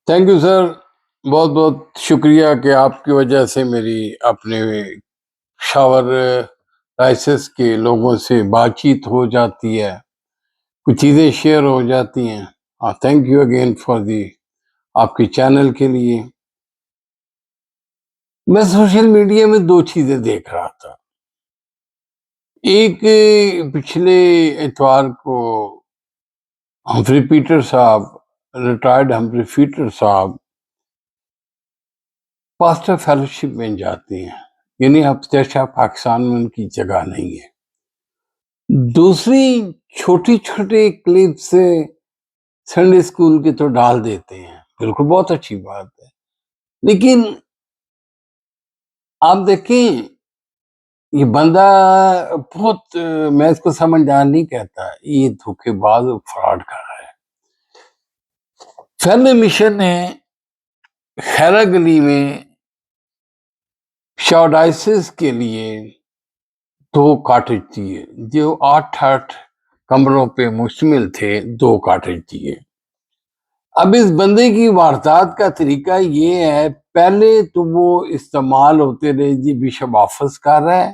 Thank you sir, بہت بہت شکریہ کہ آپ کی وجہ سے میری اپنے شاور رائسس کے لوگوں سے بات چیت ہو جاتی ہے، کچھ چیزیں شیئر ہو جاتی ہیں۔ Thank you again for the آپ کے چینل کے لیے۔ میں سوشل میڈیا میں دو چیزیں دیکھ رہا تھا۔ ایک پچھلے اتوار کو ہمفری پیٹر صاحب، ریٹائرڈ ہمفری پیٹر صاحب پاسٹر فیلوشپ میں جاتے ہیں، یعنی اب چرچا پاکستان میں ان کی جگہ نہیں ہے۔ دوسری چھوٹی چھوٹی کلپ سے سنڈے اسکول کے تو ڈال دیتے ہیں، بالکل بہت اچھی بات ہے، لیکن آپ دیکھیں یہ بندہ بہت، میں اس کو سمجھدار نہیں کہتا، یہ دھوکے باز فراڈ کر رہا ہے۔ فیملی مشن نے خیرہ گلی میں شاوڈائسس کے لیے 2 کاٹیج دیے، جو 8 کمروں پہ مشتمل تھے، 2 کاٹیج دیے۔ اب اس بندے کی واردات کا طریقہ یہ ہے، پہلے تو وہ استعمال ہوتے رہے، جی بشپ آفس کر رہا ہے،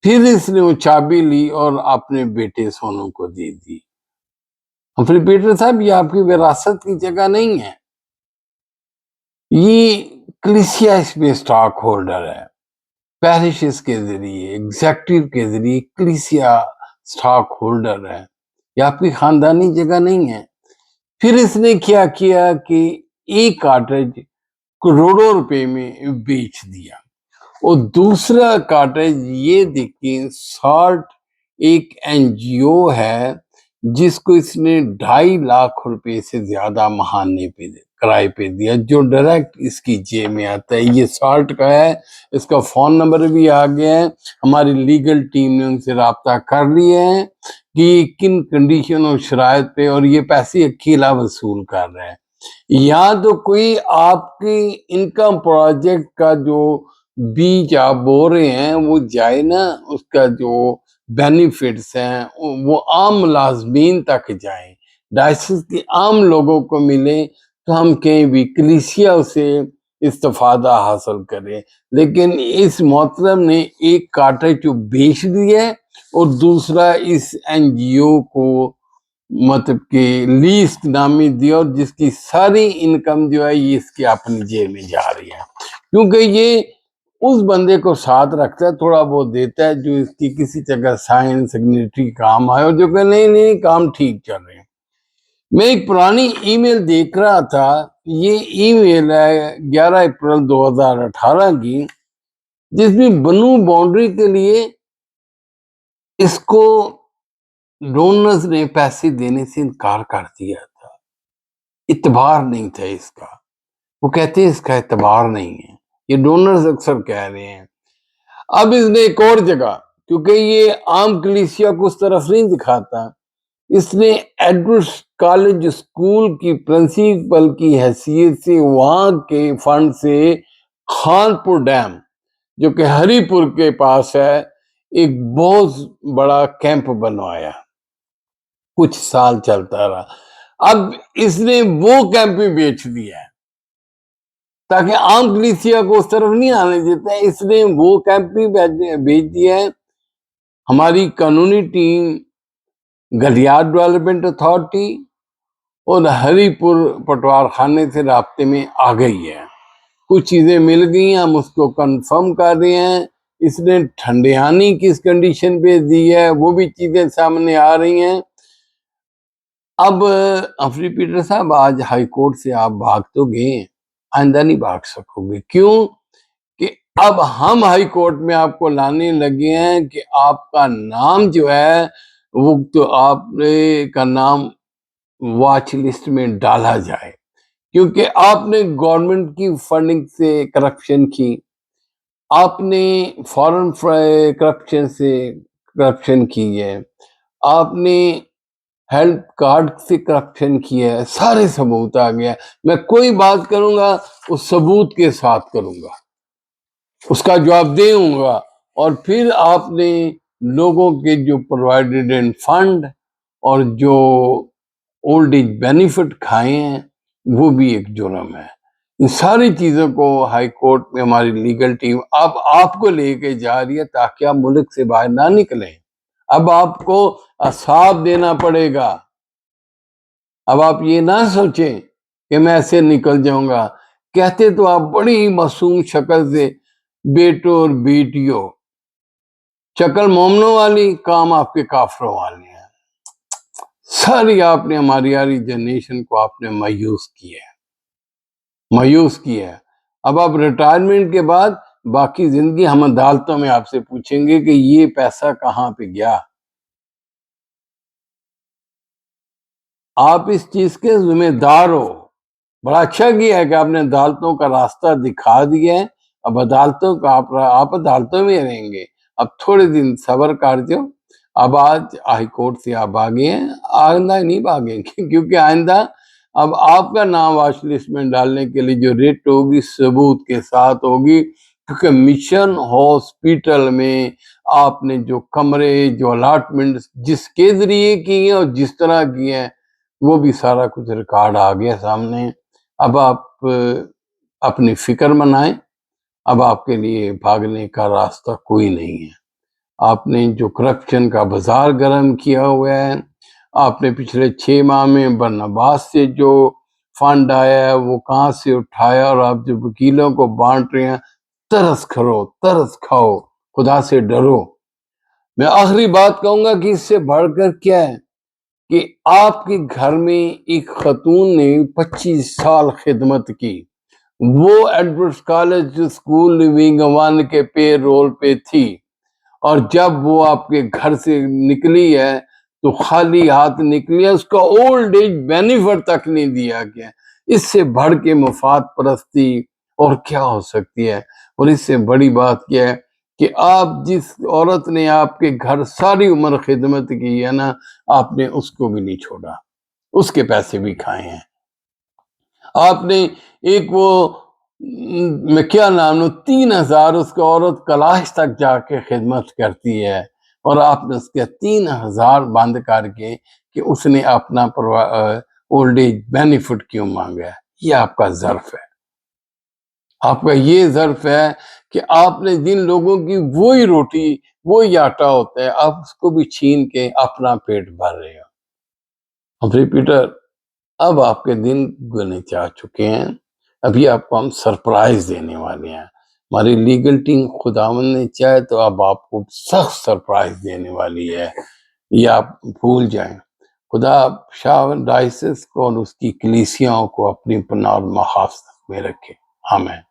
پھر اس نے وہ چابی لی اور اپنے بیٹے سونو کو دے دی۔ ہمفری پیٹر صاحب، یہ آپ کی وراثت کی جگہ نہیں ہے، یہ کلیسیا اس میں سٹاک ہولڈر ہے، پیرشز کے ذریعے، ایگزیکٹو کے ذریعے کلیسیا سٹاک ہولڈر ہے، یہ آپ کی خاندانی جگہ نہیں ہے۔ پھر اس نے کیا کیا کہ ایک کاٹیج کروڑوں روپے میں بیچ دیا، اور دوسرا کاٹیج یہ دیکھیں، سالٹ ایک این جی او ہے جس کو اس نے 2.5 لاکھ روپے سے زیادہ ماہانے پہ کرائے پہ دیا، جو ڈائریکٹ اس کی جیب میں آتا ہے۔ یہ سالٹ کا ہے، اس کا فون نمبر بھی آ گیا ہے، ہماری لیگل ٹیم نے ان سے رابطہ کر لیا ہے کہ یہ کن کنڈیشن اور شرائط پہ، اور یہ پیسے اکیلا وصول کر رہے ہیں۔ یا تو کوئی آپ کی انکم پروجیکٹ کا جو بیج آپ بو رہے ہیں وہ جائے نا، اس کا جو بینیفٹس ہیں وہ عام ملازمین تک جائیں، ڈائسس کے عام لوگوں کو ملے، تو ہم کہیں بھی کلیسیا سے استفادہ حاصل کریں۔ لیکن اس محترم نے ایک کاٹیج جو بیچ دیا ہے، اور دوسرا اس این جی او کو مطلب کہ لیز نامی دیا، اور جس کی ساری انکم جو ہے یہ اس کی اپنی جیب میں جا رہی ہے، کیونکہ یہ اس بندے کو ساتھ رکھتا ہے، تھوڑا بہت دیتا ہے جو اس کی کسی جگہ سائن سگنیٹری کام آئے، اور جو کہ نہیں کام ٹھیک چل رہے ہیں۔ میں ایک پرانی ای میل دیکھ رہا تھا، یہ ای میل ہے 11 اپریل 2018 کی، جس میں بنو باؤنڈری کے لیے اس کو ڈونرز نے پیسے دینے سے انکار کر دیا تھا، اعتبار نہیں تھا اس کا، وہ کہتے ہیں اس کا اعتبار نہیں ہے، یہ ڈونرز اکثر کہہ رہے ہیں۔ اب اس نے ایک اور جگہ، کیونکہ یہ عام کلیسیا کو اس طرف نہیں دکھاتا، اس نے ایڈورڈ کالج اسکول کی پرنسپل کی حیثیت سے وہاں کے فنڈ سے خان پور ڈیم، جو کہ ہری پور کے پاس ہے، ایک بہت بڑا کیمپ بنوایا، کچھ سال چلتا رہا۔ اب اس نے وہ کیمپ بھی بیچ دیا ہے، تاکہ عام کلیسیا کو اس طرف نہیں آنے دیتا ہے، اس نے وہ کیمپ بھی بیچ دیا ہے۔ ہماری قانونی ٹیم گلیار ڈیولپمنٹ اتھارٹی اور ہری پور پٹوار خانے سے رابطے میں آ گئی ہے، کچھ چیزیں مل گئی ہیں، ہم اس کو کنفرم کر رہے ہیں۔ اس نے ٹھنڈیانی کس کنڈیشن پہ دی ہے، وہ بھی چیزیں سامنے آ رہی ہیں۔ اب ہمفری پیٹر صاحب، آج ہائی کورٹ سے آپ بھاگ تو گئے، آئندہ نہیں بھاگ سکو گے، کیوں کہ اب ہم ہائی کورٹ میں آپ کو لانے لگے ہیں کہ آپ کا نام جو ہے وہ تو آپ کا نام واچ لسٹ میں ڈالا جائے، کیونکہ آپ نے گورنمنٹ کی فنڈنگ سے کرپشن کی، آپ نے فارن کرپشن سے کرپشن کی ہے، آپ نے ہیلتھ کارڈ سے کرپشن کی ہے، سارے ثبوت آ گیا۔ میں کوئی بات کروں گا اس ثبوت کے ساتھ کروں گا، اس کا جواب دوں گا، اور پھر آپ نے لوگوں کے جو پرووائڈڈ فنڈ اور جو اولڈ ایج بینیفٹ کھائے ہیں، وہ بھی ایک جرم ہے۔ ان ساری چیزوں کو ہائی کورٹ میں ہماری لیگل ٹیم اب آپ کو لے کے جا رہی ہے تاکہ آپ ملک سے باہر نہ نکلیں۔ اب آپ کو حساب دینا پڑے گا۔ اب آپ یہ نہ سوچیں کہ میں ایسے نکل جاؤں گا۔ کہتے تو آپ بڑی ہی معصوم شکل سے بیٹو اور بیٹیوں، شکل مومنوں والی، کام آپ کے کافروں والے ہیں۔ ساری آپ نے ہماری جنریشن کو آپ نے مایوس کیا ہے۔ اب آپ ریٹائرمنٹ کے بعد باقی زندگی ہم عدالتوں میں آپ سے پوچھیں گے کہ یہ پیسہ کہاں پہ گیا۔ آپ اس چیز کے ذمہ دار ہو۔ بڑا اچھا کیا ہے کہ آپ نے عدالتوں کا راستہ دکھا دیا ہے۔ اب عدالتوں کا آپ عدالتوں میں رہیں گے۔ اب تھوڑے دن صبر کر جو۔ اب آج ہائی کورٹ سے آپ آگے ہیں، آئندہ نہیں بھاگیں گے، کیونکہ آئندہ اب آپ کا نام واچ لسٹ میں ڈالنے کے لیے جو ریٹ ہوگی ثبوت کے ساتھ ہوگی، کیونکہ مشن ہاسپٹل میں آپ نے جو کمرے، جو الاٹمنٹ جس کے ذریعے کی ہیں اور جس طرح کی ہیں، وہ بھی سارا کچھ ریکارڈ آ گیا سامنے۔ اب آپ اپنی فکر منائیں۔ اب آپ کے لیے بھاگنے کا راستہ کوئی نہیں ہے۔ آپ نے جو کرپشن کا بازار گرم کیا ہوا ہے، آپ نے پچھلے 6 ماہ میں برناباس سے جو فنڈ آیا ہے وہ کہاں سے اٹھایا، اور آپ جو وکیلوں کو بانٹ رہے ہیں، ترس کرو، ترس کھاؤ، خدا سے ڈرو۔ میں آخری بات کہوں گا کہ اس سے بڑھ کر کیا ہے کہ آپ کے گھر میں ایک خاتون نے 25 سال خدمت کی، وہ ایڈورڈز کالج اسکول ونگ 1 کے پے رول پہ تھی، اور جب وہ آپ کے گھر سے نکلی ہے تو خالی ہاتھ نکلی ہے، اس کا اولڈ ایج بینیفٹ تک نہیں دیا گیا۔ اس سے بڑھ کے مفاد پرستی اور کیا ہو سکتی ہے؟ اور اس سے بڑی بات کیا ہے کہ آپ جس عورت نے آپ کے گھر ساری عمر خدمت کی ہے نا، آپ نے اس کو بھی نہیں چھوڑا، اس کے پیسے بھی کھائے ہیں۔ آپ نے ایک وہ میں کیا نام 3,000 اس کا عورت کلاش تک جا کے خدمت کرتی ہے، اور آپ نے اس کے 3,000 بند کر کے کہ اس نے اپنا اولڈ ایج بینیفٹ کیوں مانگا ہے؟ یہ آپ کا ظرف ہے۔ آپ کا یہ ظرف ہے کہ آپ نے جن لوگوں کی وہی روٹی، وہی آٹا ہوتا ہے، آپ اس کو بھی چھین کے اپنا پیٹ بھر رہے ہو۔ اب ریپیٹر، اب آپ کے دن گنے چاہ چکے ہیں۔ ابھی آپ کو ہم سرپرائز دینے والے ہیں۔ ہماری لیگل ٹیم خداوند نے چاہے تو اب آپ کو سخت سرپرائز دینے والی ہے، یہ آپ بھول جائیں۔ خدا شاہ ڈائسس کو اور اس کی کلیسیاؤں کو اپنی پناہ اور محافظت میں رکھے۔ آمین۔